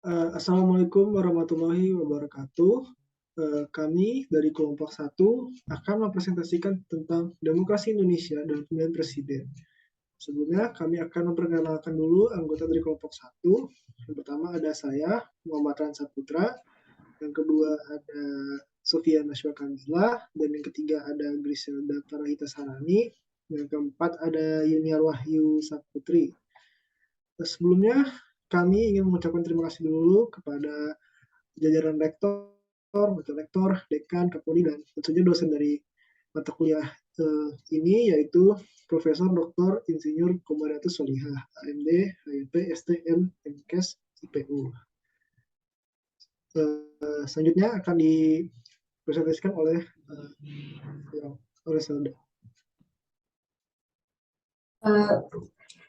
Assalamualaikum warahmatullahi wabarakatuh. Kami dari kelompok satu akan mempresentasikan tentang demokrasi Indonesia dan pemilihan presiden. Sebelumnya kami akan memperkenalkan dulu anggota dari kelompok satu. Yang pertama ada saya, Muhammad Ran Saputra. Yang kedua ada Sofia Nashwa Kamila. Dan yang ketiga ada Griselda Parahita Sarani. Yang keempat ada Yuniar Wahyu Saputri. Sebelumnya kami ingin mengucapkan terima kasih dulu kepada jajaran rektor, wakil rektor, dekan, kapolri, dan tentunya dosen dari mata kuliah ini yaitu Profesor Dr. Insinyur Komariatus Solihah, AMD, HIP, STM, MKes, IPU. Selanjutnya akan dipresentasikan oleh Saudara.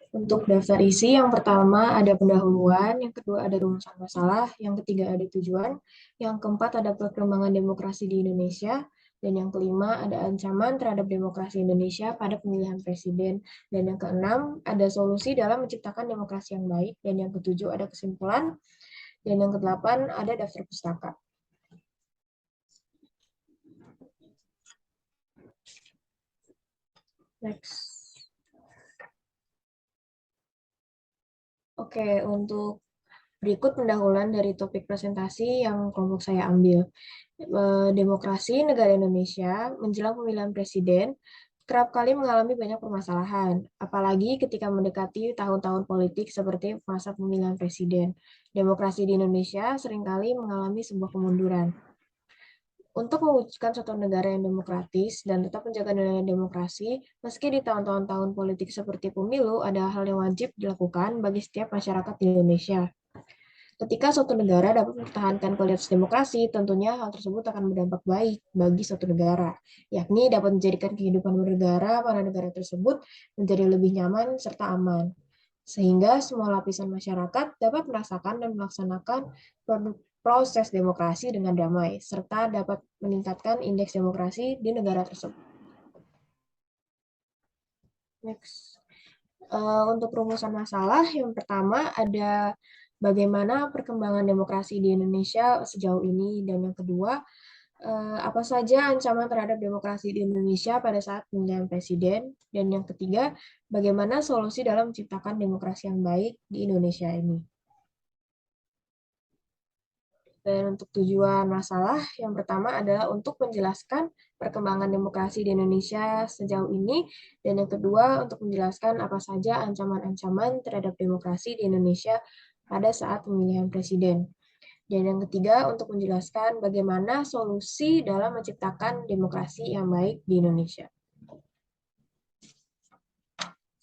Untuk daftar isi, yang pertama ada pendahuluan, yang kedua ada rumusan masalah, yang ketiga ada tujuan, yang keempat ada perkembangan demokrasi di Indonesia, dan yang kelima ada ancaman terhadap demokrasi Indonesia pada pemilihan presiden, dan yang keenam ada solusi dalam menciptakan demokrasi yang baik, dan yang ketujuh ada kesimpulan, dan yang kedelapan ada daftar pustaka. Next. Oke, untuk berikut pendahuluan dari topik presentasi yang kelompok saya ambil. Demokrasi negara Indonesia menjelang pemilihan presiden kerap kali mengalami banyak permasalahan, apalagi ketika mendekati tahun-tahun politik seperti masa pemilihan presiden. Demokrasi di Indonesia seringkali mengalami sebuah kemunduran. Untuk mewujudkan suatu negara yang demokratis dan tetap menjaga nilai demokrasi, meski di tahun-tahun politik seperti pemilu, ada hal yang wajib dilakukan bagi setiap masyarakat di Indonesia. Ketika suatu negara dapat mempertahankan kualitas demokrasi, tentunya hal tersebut akan berdampak baik bagi suatu negara, yakni dapat menjadikan kehidupan bernegara pada negara tersebut menjadi lebih nyaman serta aman, sehingga semua lapisan masyarakat dapat merasakan dan melaksanakan proses demokrasi dengan damai, serta dapat meningkatkan indeks demokrasi di negara tersebut. Next. Untuk rumusan masalah, yang pertama ada bagaimana perkembangan demokrasi di Indonesia sejauh ini, dan yang kedua, apa saja ancaman terhadap demokrasi di Indonesia pada saat pemilihan presiden, dan yang ketiga, bagaimana solusi dalam menciptakan demokrasi yang baik di Indonesia ini. Dan untuk tujuan masalah, yang pertama adalah untuk menjelaskan perkembangan demokrasi di Indonesia sejauh ini, dan yang kedua untuk menjelaskan apa saja ancaman-ancaman terhadap demokrasi di Indonesia pada saat pemilihan presiden. Dan yang ketiga untuk menjelaskan bagaimana solusi dalam menciptakan demokrasi yang baik di Indonesia.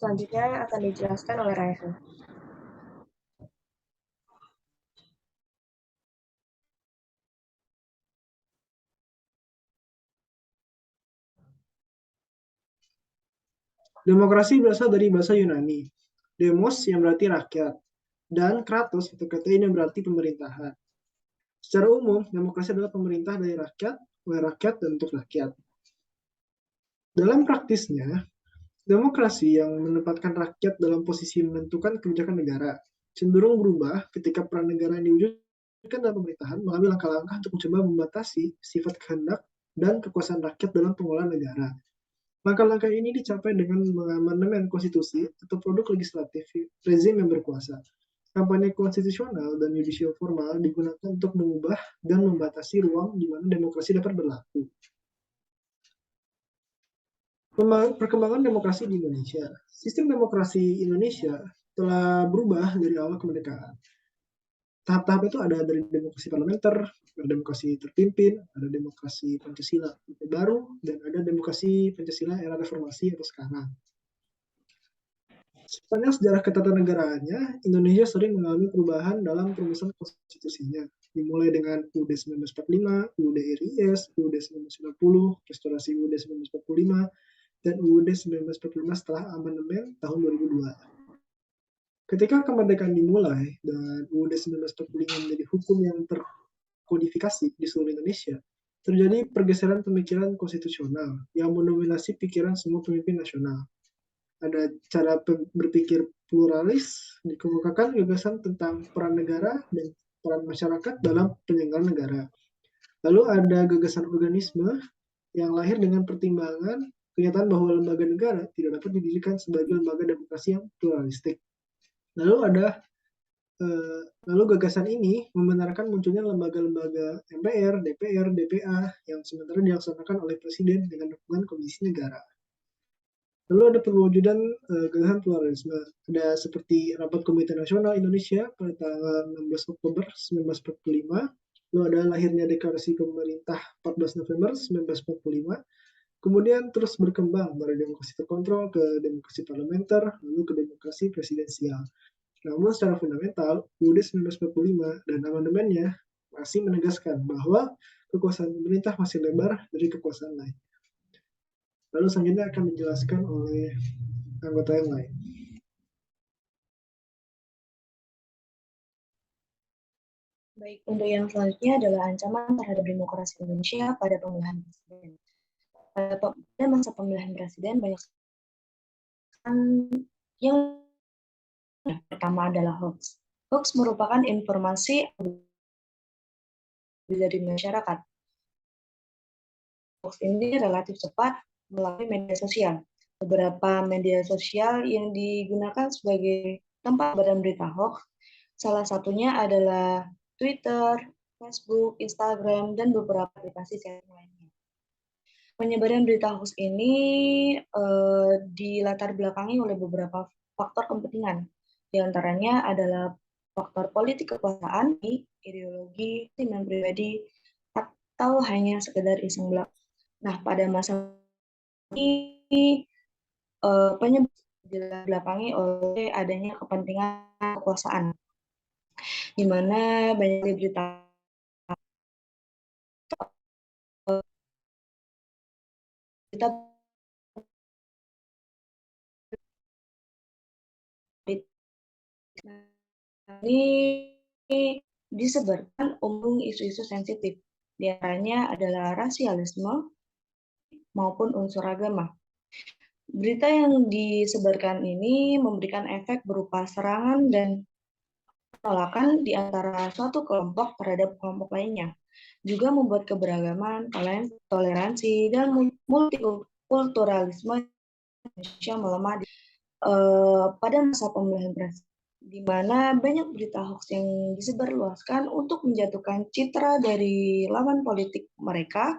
Selanjutnya akan dijelaskan oleh Raihan. Demokrasi berasal dari bahasa Yunani. Demos yang berarti rakyat, dan kratos atau kata ini yang berarti pemerintahan. Secara umum, demokrasi adalah pemerintah dari rakyat, oleh rakyat, dan untuk rakyat. Dalam praktisnya, demokrasi yang menempatkan rakyat dalam posisi menentukan kebijakan negara cenderung berubah ketika peran negara yang diwujudkan dalam pemerintahan mengambil langkah-langkah untuk mencoba membatasi sifat kehendak dan kekuasaan rakyat dalam pengelolaan negara. Langkah-langkah ini dicapai dengan mengamandemen konstitusi atau produk legislatif rezim yang berkuasa. Kampanye konstitusional dan yudisial formal digunakan untuk mengubah dan membatasi ruang di mana demokrasi dapat berlaku. Perkembangan demokrasi di Indonesia. Sistem demokrasi Indonesia telah berubah dari awal kemerdekaan. Tahap-tahap itu ada dari demokrasi parlementer, ada demokrasi terpimpin, ada demokrasi Pancasila baru, dan ada demokrasi Pancasila era reformasi atau sekarang. Sepanjang sejarah ketatanegaranya, Indonesia sering mengalami perubahan dalam perumusan konstitusinya, dimulai dengan UUD 1945, UUD RIS, UUD 1990, restorasi UUD 1945, dan UUD 1945 setelah amandemen tahun 2002. Ketika kemerdekaan dimulai dan UUD 1945 menjadi hukum yang terkodifikasi di seluruh Indonesia, terjadi pergeseran pemikiran konstitusional yang mendominasi pikiran semua pemimpin nasional. Ada cara berpikir pluralis, dikemukakan gagasan tentang peran negara dan peran masyarakat dalam penyelenggaraan negara. Lalu ada gagasan organisme yang lahir dengan pertimbangan kenyataan bahwa lembaga negara tidak dapat didirikan sebagai lembaga demokrasi yang pluralistik. Lalu ada lalu gagasan ini membenarkan munculnya lembaga-lembaga MPR, DPR, DPA yang sementara dilaksanakan oleh Presiden dengan dukungan Komisi Negara. Lalu ada perwujudan gagasan pluralisme. Ada seperti Rapat Komite Nasional Indonesia pada tanggal 16 Oktober 1945. Lalu ada lahirnya Deklarasi Pemerintah 14 November 1945. Kemudian terus berkembang dari demokrasi terkontrol ke demokrasi parlementer, lalu ke demokrasi presidensial. Namun secara fundamental, UUD 1945 dan amandemennya masih menegaskan bahwa kekuasaan pemerintah masih lebar dari kekuasaan lain. Lalu selanjutnya akan dijelaskan oleh anggota yang lain. Baik, untuk yang selanjutnya adalah ancaman terhadap demokrasi Indonesia pada pemilihan presiden. Pada masa pemilihan presiden, banyak yang pertama adalah hoax. Hoax merupakan informasi dari masyarakat. Hoax ini relatif cepat melalui media sosial. Beberapa media sosial yang digunakan sebagai tempat penyebaran berita hoax, salah satunya adalah Twitter, Facebook, Instagram, dan beberapa aplikasi sharing lainnya. Penyebaran berita hoax ini dilatar belakangi oleh beberapa faktor kepentingan. Di antaranya adalah faktor politik kekuasaan, ideologi, kepentingan pribadi, atau hanya sekedar iseng belaka. Nah, pada masa ini penyebaran dibelakangi oleh adanya kepentingan kekuasaan, di mana banyak berita ini disebarkan umum isu-isu sensitif. Di antaranya adalah rasialisme maupun unsur agama. Berita yang disebarkan ini memberikan efek berupa serangan dan penolakan di antara suatu kelompok terhadap kelompok lainnya. Juga membuat keberagaman, toleransi, dan multikulturalisme Indonesia melemah pada masa pemilihan presiden, di mana banyak berita hoax yang disebarluaskan untuk menjatuhkan citra dari lawan politik mereka.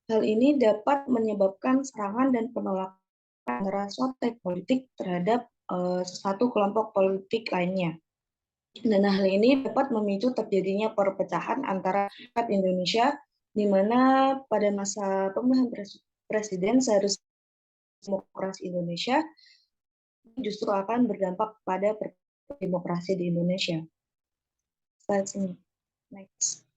Hal ini dapat menyebabkan serangan dan penolakan antara suatu politik terhadap satu kelompok politik lainnya. Dan hal ini dapat memicu terjadinya perpecahan antara rakyat Indonesia, di mana pada masa pemilihan presiden seharusnya demokrasi Indonesia justru akan berdampak pada demokrasi di Indonesia. Slide ini. Next.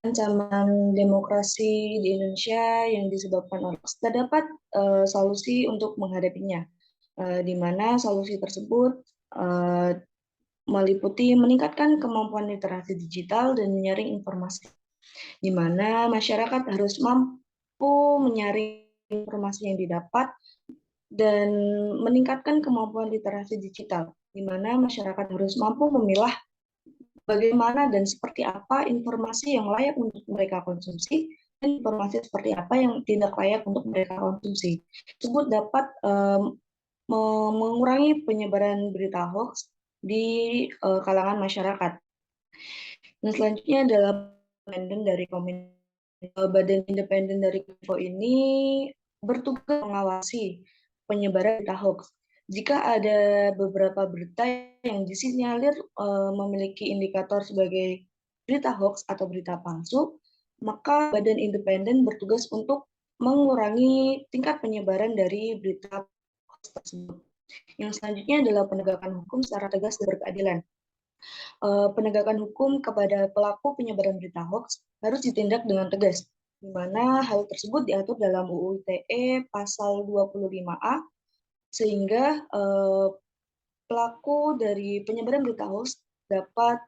Ancaman demokrasi di Indonesia yang disebabkan oleh terdapat solusi untuk menghadapinya, di mana solusi tersebut meliputi meningkatkan kemampuan literasi digital dan menyaring informasi, di mana masyarakat harus mampu menyaring informasi yang didapat dan meningkatkan kemampuan literasi digital, di mana masyarakat harus mampu memilah bagaimana dan seperti apa informasi yang layak untuk mereka konsumsi dan informasi seperti apa yang tidak layak untuk mereka konsumsi. Tersebut dapat mengurangi penyebaran berita hoax di kalangan masyarakat. Nah, selanjutnya adalah Badan Independen dari Kominfo ini bertugas mengawasi penyebaran berita hoax. Jika ada beberapa berita yang disinyalir memiliki indikator sebagai berita hoax atau berita palsu, maka Badan Independen bertugas untuk mengurangi tingkat penyebaran dari berita hoax tersebut. Yang selanjutnya adalah penegakan hukum secara tegas dan berkeadilan. Penegakan hukum kepada pelaku penyebaran berita hoax harus ditindak dengan tegas, di mana hal tersebut diatur dalam UU ITE pasal 25A, sehingga pelaku dari penyebaran berita hoax dapat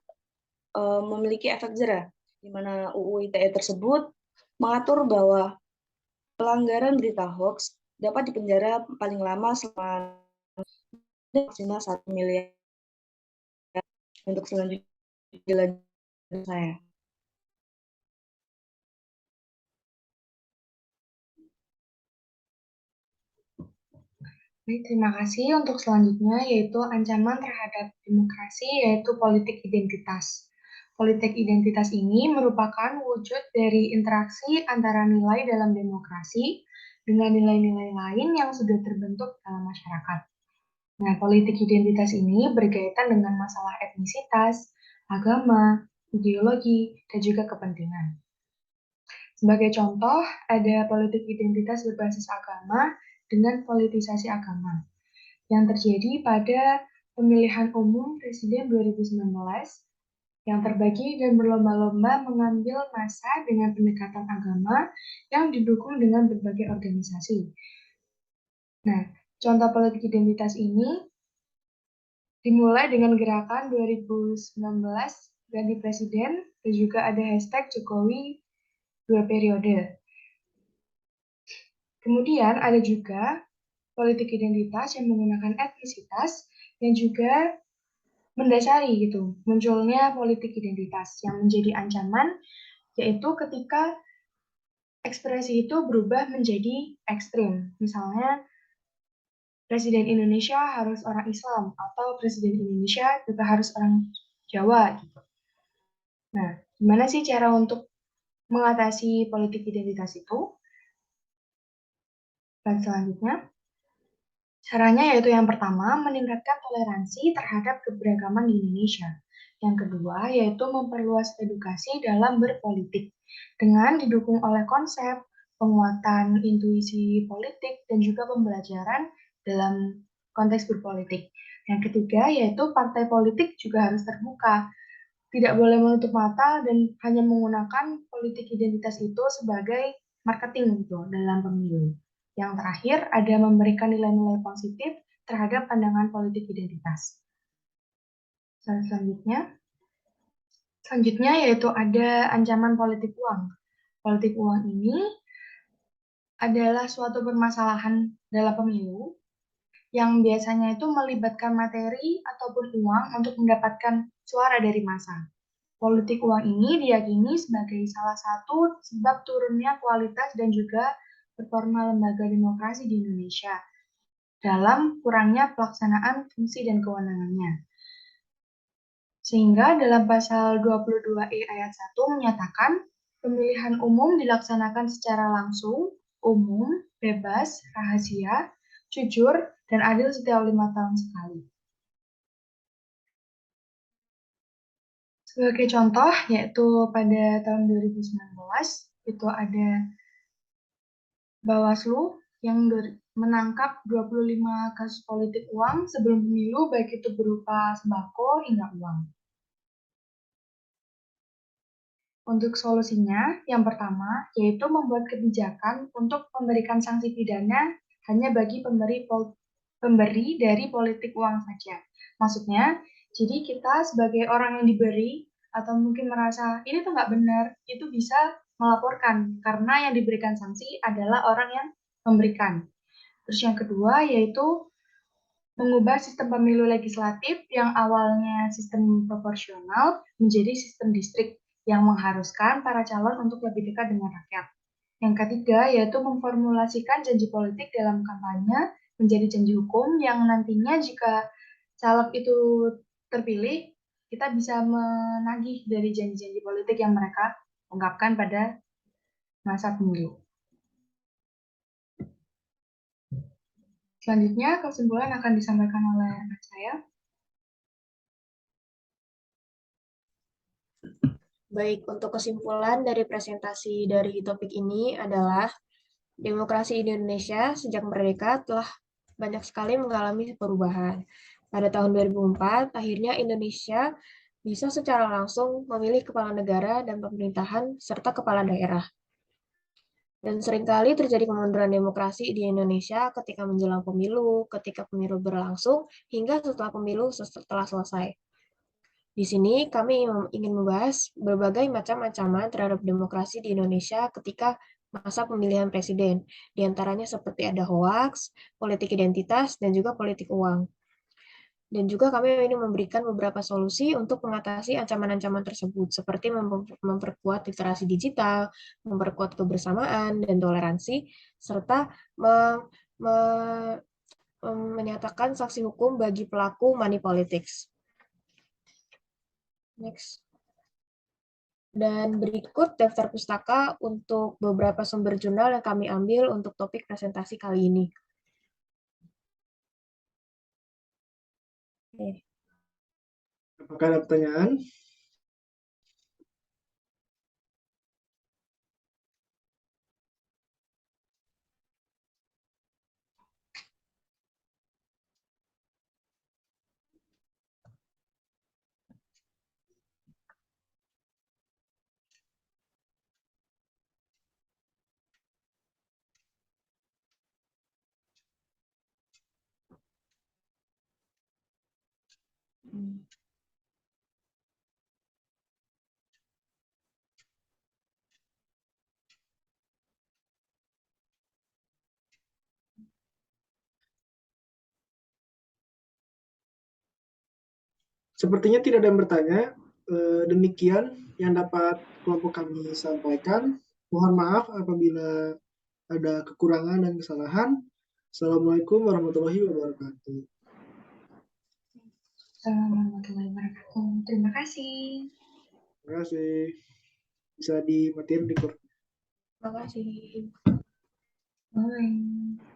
memiliki efek jera, di mana UU ITE tersebut mengatur bahwa pelanggaran berita hoax dapat dipenjara paling lama selama maksimal 1 miliar untuk selanjutnya saya. Baik, terima kasih. Untuk selanjutnya yaitu ancaman terhadap demokrasi yaitu politik identitas. Politik identitas ini merupakan wujud dari interaksi antara nilai dalam demokrasi dengan nilai-nilai lain yang sudah terbentuk dalam masyarakat. Nah, politik identitas ini berkaitan dengan masalah etnisitas, agama, ideologi, dan juga kepentingan. Sebagai contoh, ada politik identitas berbasis agama dengan politisasi agama yang terjadi pada pemilihan umum Presiden 2019 yang terbagi dan berlomba-lomba mengambil massa dengan pendekatan agama yang didukung dengan berbagai organisasi. Nah, contoh politik identitas ini dimulai dengan gerakan 2019 ganti presiden dan juga ada hashtag Jokowi 2 periode. Kemudian ada juga politik identitas yang menggunakan etnisitas yang juga mendasari gitu munculnya politik identitas yang menjadi ancaman, yaitu ketika ekspresi itu berubah menjadi ekstrim. Misalnya Presiden Indonesia harus orang Islam atau Presiden Indonesia juga harus orang Jawa gitu. Nah, gimana sih cara untuk mengatasi politik identitas itu? Dan selanjutnya, caranya yaitu yang pertama, meningkatkan toleransi terhadap keberagaman di Indonesia. Yang kedua, yaitu memperluas edukasi dalam berpolitik dengan didukung oleh konsep, penguatan intuisi politik, dan juga pembelajaran dalam konteks berpolitik. Yang ketiga, yaitu partai politik juga harus terbuka. Tidak boleh menutup mata dan hanya menggunakan politik identitas itu sebagai marketing gitu dalam pemilu. Yang terakhir, ada memberikan nilai-nilai positif terhadap pandangan politik identitas. Selanjutnya yaitu ada ancaman politik uang. Politik uang ini adalah suatu permasalahan dalam pemilu yang biasanya itu melibatkan materi ataupun uang untuk mendapatkan suara dari massa. Politik uang ini diyakini sebagai salah satu sebab turunnya kualitas dan juga performa lembaga demokrasi di Indonesia dalam kurangnya pelaksanaan fungsi dan kewenangannya. Sehingga dalam pasal 22E ayat 1 menyatakan pemilihan umum dilaksanakan secara langsung, umum, bebas, rahasia, jujur, dan adil setiap 5 tahun sekali. Sebagai contoh, yaitu pada tahun 2019, itu ada Bawaslu yang menangkap 25 kasus politik uang sebelum pemilu, baik itu berupa sembako hingga uang. Untuk solusinya, yang pertama, yaitu membuat kebijakan untuk memberikan sanksi pidana hanya bagi pemberi dari politik uang saja. Maksudnya, jadi kita sebagai orang yang diberi atau mungkin merasa ini tuh nggak benar, itu bisa melaporkan karena yang diberikan sanksi adalah orang yang memberikan. Terus yang kedua yaitu mengubah sistem pemilu legislatif yang awalnya sistem proporsional menjadi sistem distrik yang mengharuskan para calon untuk lebih dekat dengan rakyat. Yang ketiga yaitu memformulasikan janji politik dalam kampanye menjadi janji hukum yang nantinya jika caleg itu terpilih, kita bisa menagih dari janji-janji politik yang mereka ungkapkan pada masa pemilu. Selanjutnya, kesimpulan akan disampaikan oleh saya. Baik, untuk kesimpulan dari presentasi dari topik ini adalah demokrasi di Indonesia sejak merdeka telah banyak sekali mengalami perubahan. Pada tahun 2004, akhirnya Indonesia bisa secara langsung memilih kepala negara dan pemerintahan serta kepala daerah. Dan seringkali terjadi kemunduran demokrasi di Indonesia ketika menjelang pemilu, ketika pemilu berlangsung, hingga setelah pemilu setelah selesai. Di sini kami ingin membahas berbagai macam ancaman terhadap demokrasi di Indonesia ketika masa pemilihan presiden. Di antaranya seperti ada hoaks, politik identitas, dan juga politik uang. Dan juga kami ingin memberikan beberapa solusi untuk mengatasi ancaman-ancaman tersebut, seperti memperkuat literasi digital, memperkuat kebersamaan dan toleransi, serta menyatakan sanksi hukum bagi pelaku money politics. Next. Dan berikut daftar pustaka untuk beberapa sumber jurnal yang kami ambil untuk topik presentasi kali ini. Oke. Apakah ada pertanyaan? Sepertinya tidak ada yang bertanya. Demikian yang dapat kelompok kami sampaikan. Mohon maaf apabila ada kekurangan dan kesalahan. Assalamualaikum warahmatullahi wabarakatuh. Assalamualaikum warahmatullahi wabarakatuh. Terima kasih. Terima kasih. Bisa dimatiin record. Terima kasih. Bye.